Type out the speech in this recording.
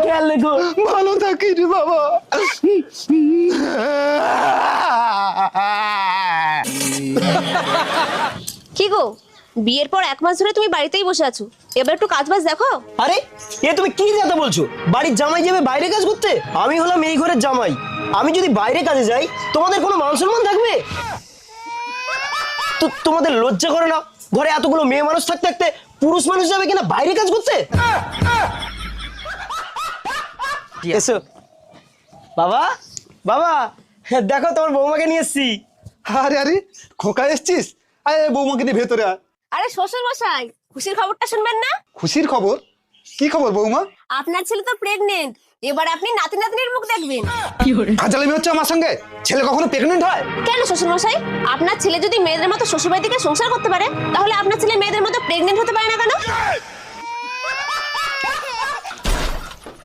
খেয়াল রেখো। ভালো থাকিস বাবা। কি গো, বিয়ের পর 1 মাস ধরে তুমি বাড়িতেই বসে আছো, এবার একটু কাজ বাজ দেখো। আরে এ তুমি কি কথা বলছো? বাড়ির জামাই যাবে বাইরে কাজ করতে? আমি হলাম এই ঘরের জামাই, আমি যদি বাইরে কাজে যাই তোমাদের কোনো মান সম্মান থাকবে? তো তোমাদের লজ্জা করে না? ঘরে এতগুলো মেয়ে মানুষ থাকতে থাকতে পুরুষ মানুষ যাবে কিনা বাইরে কাজ করতে? এসো বাবা, বাবা দেখো তোমার বৌমাকে নিয়ে এসছি। আরে আরে খোকা এসছিস? আরে বৌমাকে নিয়ে ভেতরে আয়। আরে শ্বশুর মশাই, খুশির খবরটা শুনবেন না? খুশির খবর? কি খবর বৌমা? আপনার ছেলে তো প্রেগনেন্ট, এবার আপনি নাতি নাতনির মুখ দেখবেন। ফাজলামি হচ্ছে আমার সঙ্গে? ছেলে কখনো প্রেগনেন্ট হয়? কেন শ্বশুর মশাই, আপনার ছেলে যদি মেয়েদের মতো শ্বশুরবাড়ি থেকে সংসার করতে পারে, তাহলে আপনার ছেলে মেয়েদের মতো প্রেগনেন্ট হতে পারে না কেন?